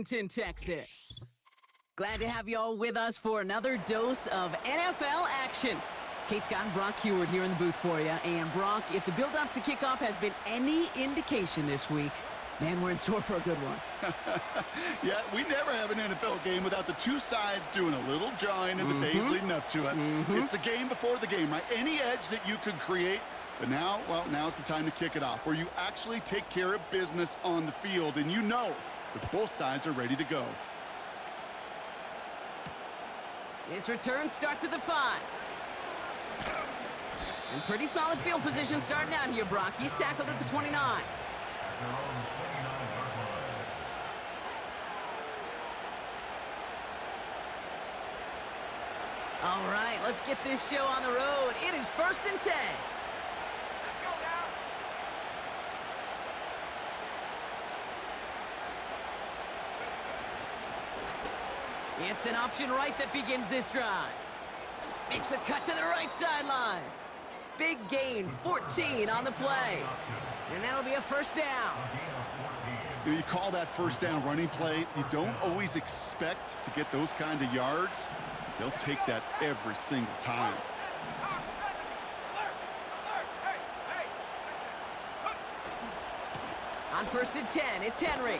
Texas. Glad to have you all with us for another dose of NFL action. Kate Scott and Brock Heward here in the booth for you. And Brock, if the build-up to kickoff has been any indication this week, man, we're in store for a good one. Yeah, we never have an NFL game without the two sides doing a little jawing in the days leading up to it. It's the game before the game, right? Any edge that you could create. But now, well, now it's the time to kick it off, where you actually take care of business on the field, and you know that both sides are ready to go. This return starts at the 5. And pretty solid field position starting out here, Brock. He's tackled at the 29. All right, let's get this show on the road. It is 1st and 10. It's an option right that begins this drive. Makes a cut to the right sideline. Big gain, 14 on the play. And that'll be a first down. You call that first down running play. You don't always expect to get those kind of yards. They'll take that every single time. On 1st and 10, it's Henry.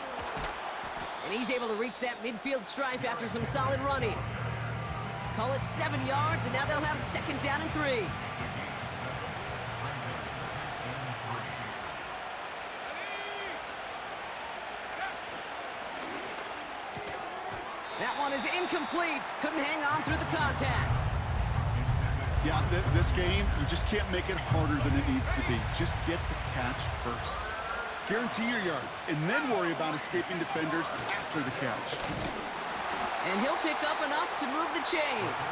And he's able to reach that midfield stripe after some solid running. Call it 7 yards, and now they'll have 2nd down and 3. That one is incomplete. Couldn't hang on through the contact. Yeah, this game, you just can't make it harder than it needs to be. Just get the catch first. Guarantee your yards, and then worry about escaping defenders after the catch. And he'll pick up enough to move the chains.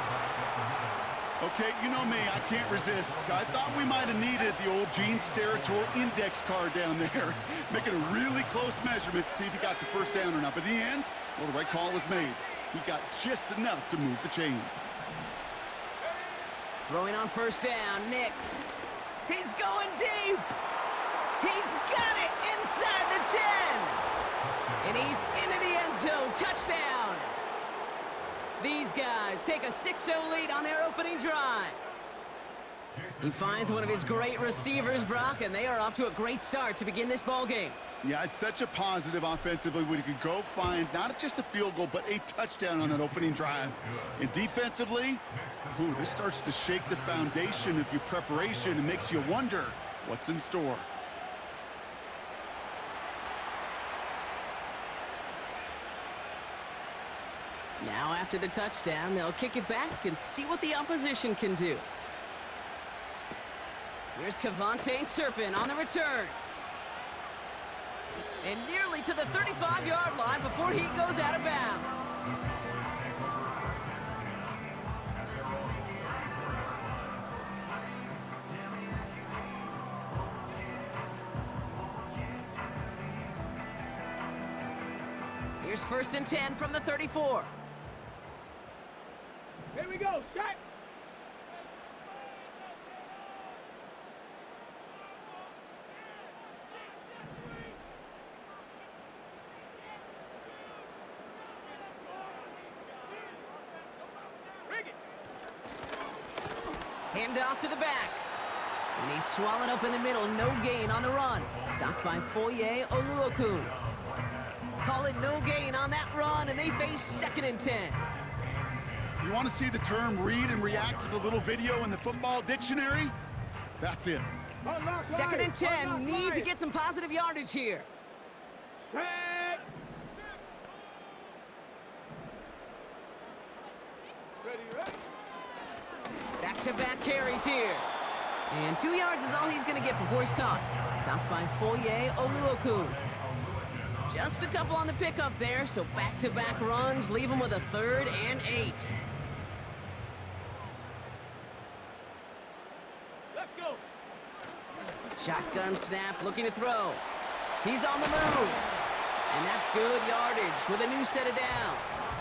Okay, you know me, I can't resist. I thought we might have needed the old Gene Steratore index card down there. Making a really close measurement to see if he got the first down or not. But in the end, well, the right call was made. He got just enough to move the chains. Throwing on 1st down, Nix. He's going deep. He's got it inside the 10. And he's into the end zone. Touchdown. These guys take a 6-0 lead on their opening drive. He finds one of his great receivers, Brock, and they are off to a great start to begin this ball game. Yeah, it's such a positive offensively when you can go find not just a field goal, but a touchdown on that opening drive. And defensively, this starts to shake the foundation of your preparation and makes you wonder what's in store. Now after the touchdown, they'll kick it back and see what the opposition can do. Here's Kevontae Turpin on the return. And nearly to the 35-yard line before he goes out of bounds. Here's 1st and 10 from the 34. Here we go, shot. Hand off to the back. And he's swallowed up in the middle. No gain on the run. Stopped by Foye Oluokun. Call it no gain on that run, and they face 2nd and 10. You want to see the term read and react with a little video in the football dictionary? That's it. 2nd and 10. Need to get some positive yardage here. Set. Ready. Back-to-back carries here. And 2 yards is all he's going to get before he's caught. Stopped by Foye Oluokun. Just a couple on the pickup there, so back-to-back runs leave him with a 3rd and 8. Let's go. Shotgun snap, looking to throw. He's on the move. And that's good yardage with a new set of downs.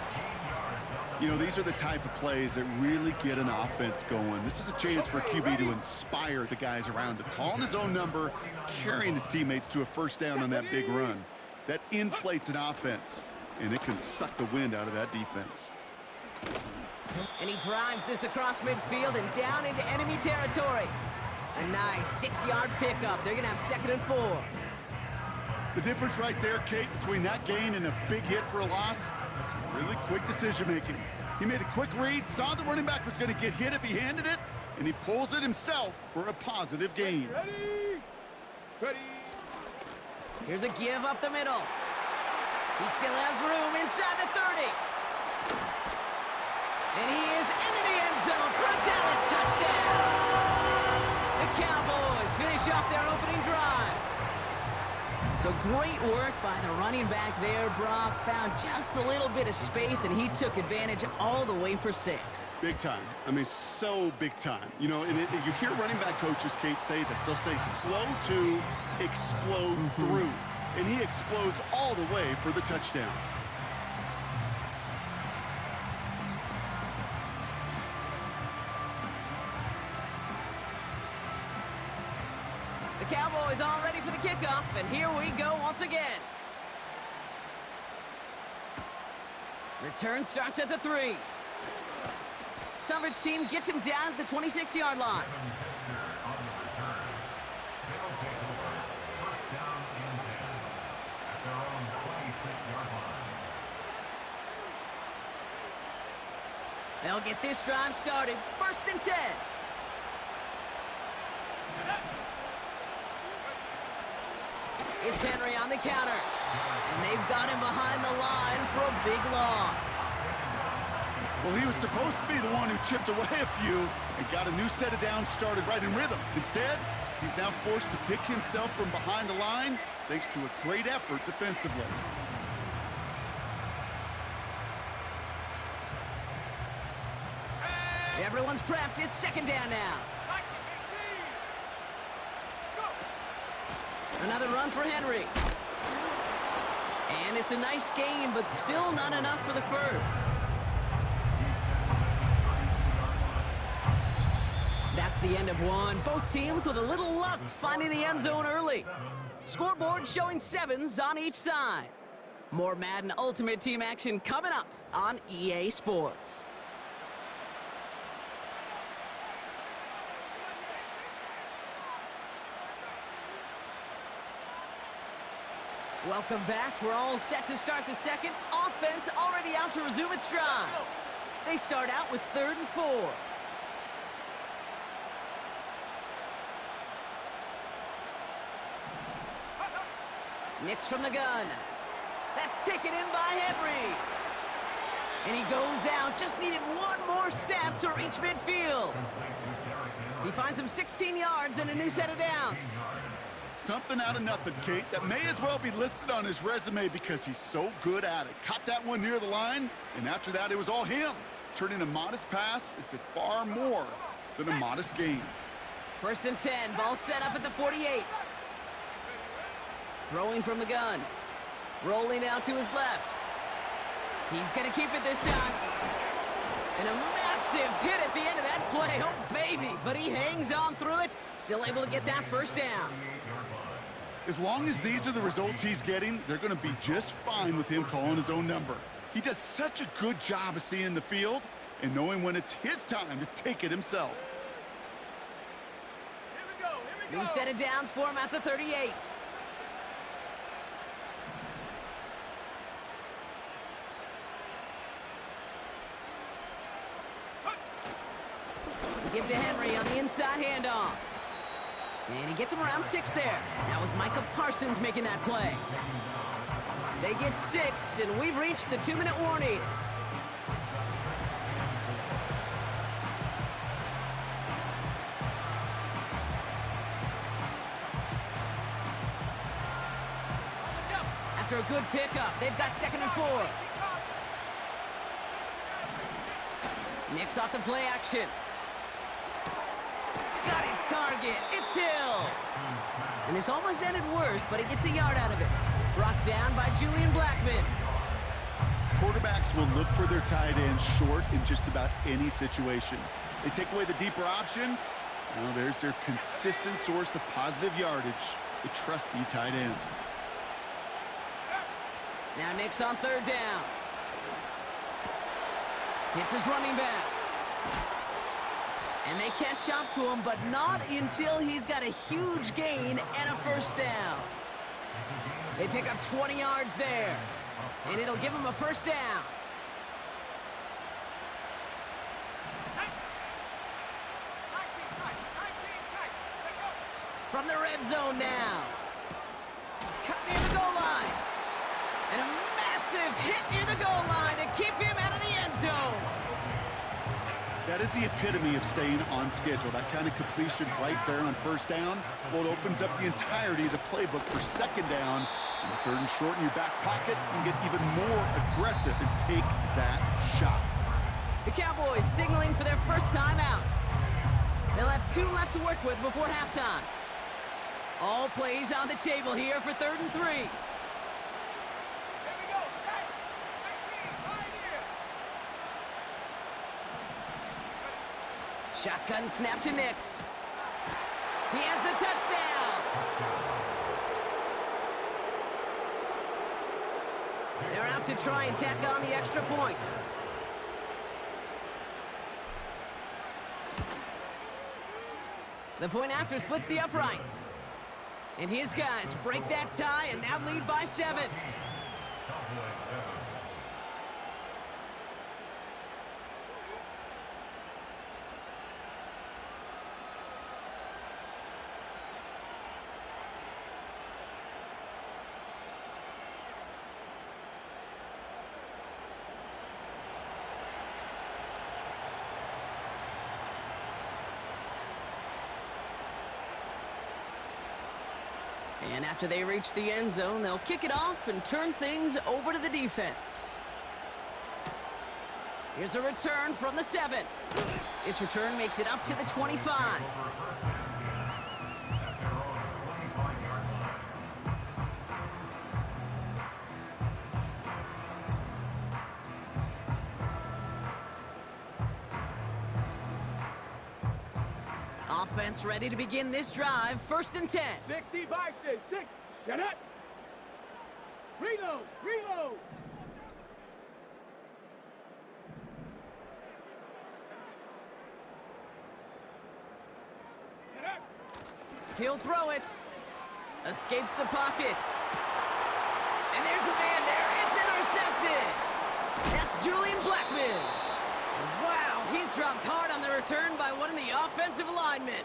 You know, these are the type of plays that really get an offense going. This is a chance for a QB to inspire the guys around him. Calling his own number, carrying his teammates to a 1st down on that big run. That inflates an offense. and it can suck the wind out of that defense. And he drives this across midfield and down into enemy territory. A nice 6-yard pickup. They're going to have 2nd and 4. The difference right there, Kate, between that gain and a big hit for a loss is really quick decision-making. He made a quick read, saw the running back was going to get hit if he handed it, and he pulls it himself for a positive gain. Ready. Here's a give up the middle. He still has room inside the 30. And he is into the end zone for a Dallas touchdown. The Cowboys finish off their opening drive. So great work by the running back there, Brock. Found just a little bit of space, and he took advantage all the way for 6. Big time. I mean, so big time. You know, and you hear running back coaches, Kate, say this. They'll say slow to explode through. And he explodes all the way for the touchdown. The Cowboys all ready for the kickoff, and here we go once again. Return starts at the 3. Coverage team gets him down at the 26-yard line. They'll get this drive started. 1st and 10. It's Henry on the counter. And they've got him behind the line for a big loss. Well, he was supposed to be the one who chipped away a few and got a new set of downs started right in rhythm. Instead, he's now forced to pick himself from behind the line thanks to a great effort defensively. Everyone's prepped. It's 2nd down now. Another run for Henry. And it's a nice gain, but still not enough for the 1st. That's the end of one. Both teams with a little luck finding the end zone early. Scoreboard showing 7s on each side. More Madden Ultimate Team action coming up on EA Sports. Welcome back. We're all set to start the 2nd. Offense already out to resume its drive. They start out with 3rd and 4. Nix from the gun. That's taken in by Henry. And he goes out. Just needed one more step to reach midfield. He finds him 16 yards and a new set of downs. Something out of nothing, Kate, that may as well be listed on his resume because he's so good at it. Caught that one near the line, and after that, it was all him, turning a modest pass into far more than a modest gain. 1st and 10, ball set up at the 48. Throwing from the gun. Rolling out to his left. He's going to keep it this time. And a massive hit at the end of that play. Oh, baby. But he hangs on through it. Still able to get that 1st down. As long as these are the results he's getting, they're going to be just fine with him calling his own number. He does such a good job of seeing the field and knowing when it's his time to take it himself. Here we go. New set of downs for him at the 38. Give to Henry on the inside handoff. And he gets him around 6 there. That was Micah Parsons making that play. They get 6, and we've reached the 2-minute warning. After a good pickup, they've got 2nd and 4. Nix off the play action. Got his target. It's Hill. And this almost ended worse, but he gets a yard out of it. Brought down by Julian Blackman. Quarterbacks will look for their tight end short in just about any situation. They take away the deeper options. Well, there's their consistent source of positive yardage, the trusty tight end. Now Nick's on third down. Hits his running back. And they catch up to him, but not until he's got a huge gain and a first down. They pick up 20 yards there, and it'll give him a first down. From the red zone now. Cut near the goal line. And a massive hit near the goal line to keep him out of the end zone. That is the epitome of staying on schedule. That kind of completion right there on first down. Well, it opens up the entirety of the playbook for second down. And third and short in your back pocket, and get even more aggressive and take that shot. The Cowboys signaling for their first time out. They'll have 2 left to work with before halftime. All plays on the table here for 3rd and 3. Here we go. Set. 19, right here. Shotgun snap to Nix. He has the touchdown. They're out to try and tack on the extra point. The point after splits the uprights. And his guys break that tie and now lead by 7. And after they reach the end zone, they'll kick it off and turn things over to the defense. Here's a return from the 7. This return makes it up to the 25. Offense ready to begin this drive. 1st and 10. 65, 6. Shut up. Reload. Reload. Shut up. He'll throw it. Escapes the pocket. And there's a man there. It's intercepted. That's Julian Blackman. Wow, he's dropped hard on the return by one of the offensive linemen.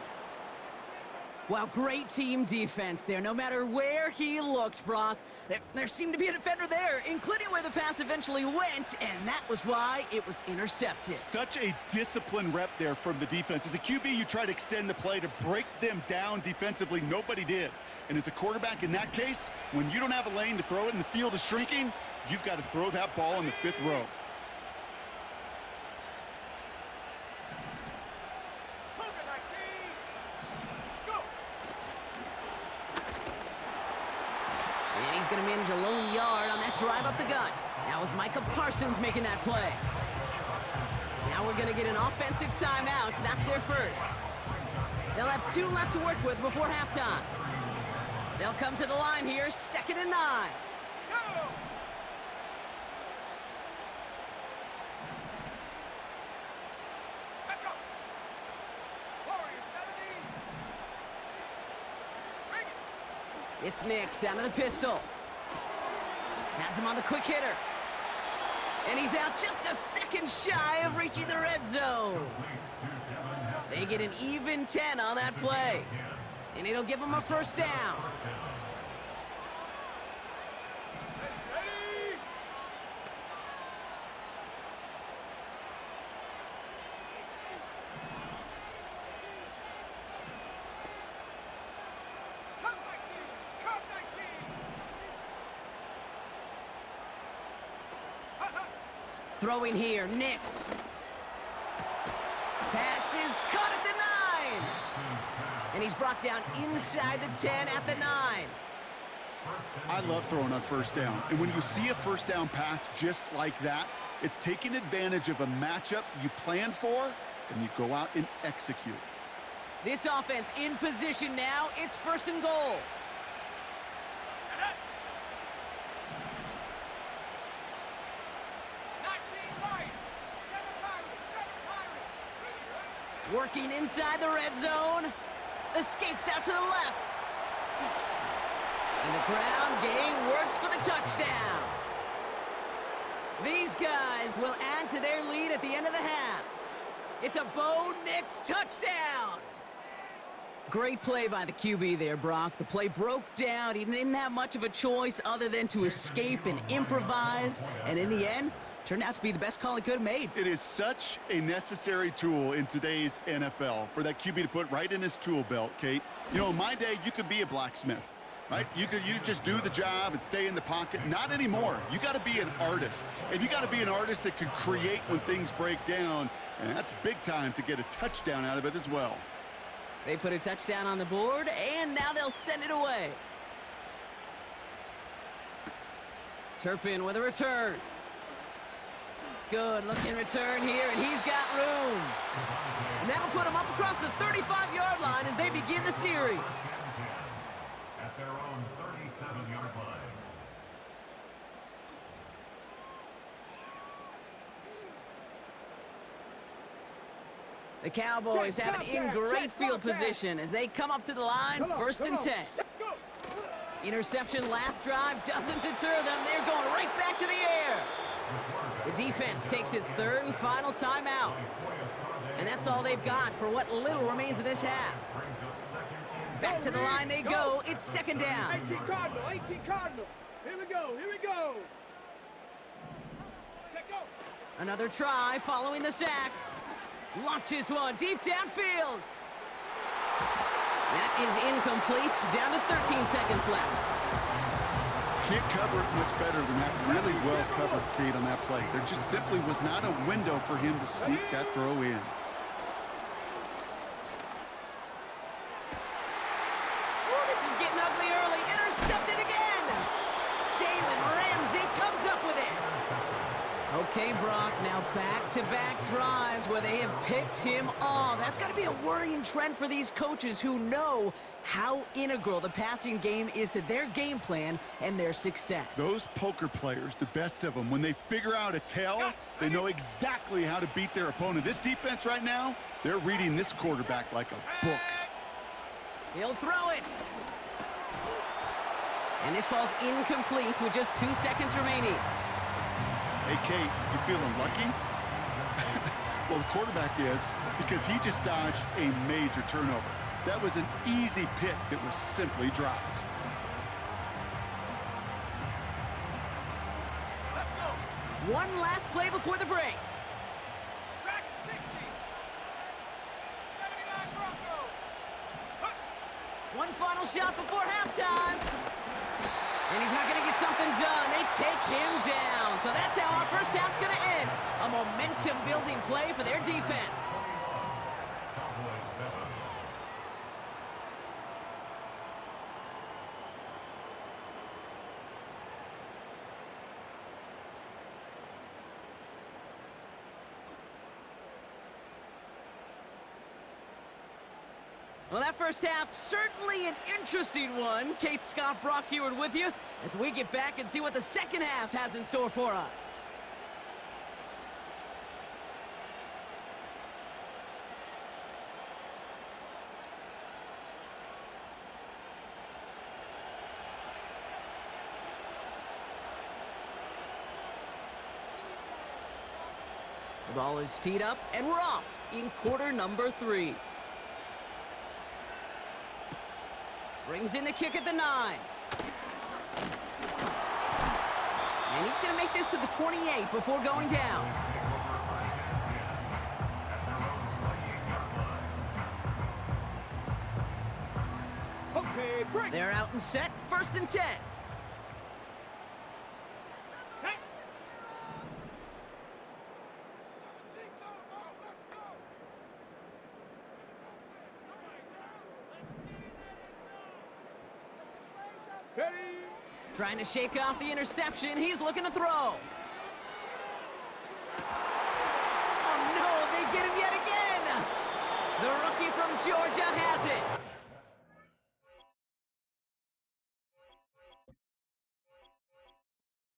Wow, great team defense there. No matter where he looked, Brock, there seemed to be a defender there, including where the pass eventually went, and that was why it was intercepted. Such a disciplined rep there from the defense. As a QB, you try to extend the play to break them down defensively. Nobody did. And as a quarterback in that case, when you don't have a lane to throw it and the field is shrinking, you've got to throw that ball in the 5th row. And he's going to manage a lone yard on that drive up the gut. Now is Micah Parsons making that play. Now we're going to get an offensive timeout. That's their first. They'll have 2 left to work with before halftime. They'll come to the line here, 2nd and 9. Go. Set go. Warrior 70. Bring it. It's Nix out of the pistol. Has him on the quick hitter. And he's out just a second shy of reaching the red zone. They get an even 10 on that play. And it'll give him a first down. Ready. Come 19. Come 19. Throwing here, Nix. Pass is caught at the 9. And he's brought down inside the 10 at the 9. I love throwing on first down. And when you see a first down pass just like that, it's taking advantage of a matchup you plan for, and you go out and execute. This offense in position now. It's 1st and goal. Working inside the red zone. Escapes out to the left. And the ground game works for the touchdown. These guys will add to their lead at the end of the half. It's a Bo Nix touchdown. Great play by the QB there, Brock. The play broke down. He didn't have much of a choice other than to escape and improvise. And in the end, turned out to be the best call he could have made. It is such a necessary tool in today's NFL for that QB to put right in his tool belt, Kate. You know, in my day, you could be a blacksmith, right? You just do the job and stay in the pocket. Not anymore. You got to be an artist. And you got to be an artist that can create when things break down. And that's big time to get a touchdown out of it as well. They put a touchdown on the board, and now they'll send it away. Turpin with a return. Good looking return here, and he's got room. And that'll put him up across the 35-yard line as they begin the series. At their own 37-yard line. The Cowboys have it in great field position as they come up to the line, first and 10. Interception last drive doesn't deter them. They're going right back to the air. The defense takes its third and final timeout. And that's all they've got for what little remains of this half. Back to the line they go. It's second down. 18 Cardinal. Here we go. Let go. Another try following the sack. Launches one deep downfield. That is incomplete. Down to 13 seconds left. Can't cover it much better than that. Really well covered, Kate, on that play. There just simply was not a window for him to sneak that throw in. Oh, this is getting ugly early. Intercepted again. Jalen Ramsey comes up with it. Okay, Brock, now back-to-back drives where they have picked him off. That's got to be a worrying trend for these coaches who know how integral the passing game is to their game plan and their success. Those poker players, the best of them, when they figure out a tell, they know exactly how to beat their opponent. This defense right now, they're reading this quarterback like a book. He'll throw it. And this falls incomplete with just 2 seconds remaining. Hey, Kate, you feeling lucky? Well, the quarterback is, because he just dodged a major turnover. That was an easy pick that was simply dropped. Let's go. One last play before the break. Track 60. 79 Broncos. One final shot before halftime. And he's not going to get something done. They take him down. So that's how our first half's going to end. A momentum-building play for their defense. Well, that first half, certainly an interesting one. Kate, Scott, Brock here with you as we get back and see what the second half has in store for us. The ball is teed up, and we're off in quarter number 3. Brings in the kick at the 9. And he's going to make this to the 28 before going down. Okay, break. They're out and set, first and 10. Hey. Ready. Trying to shake off the interception. He's looking to throw. Oh, no, they get him yet again. The rookie from Georgia has it.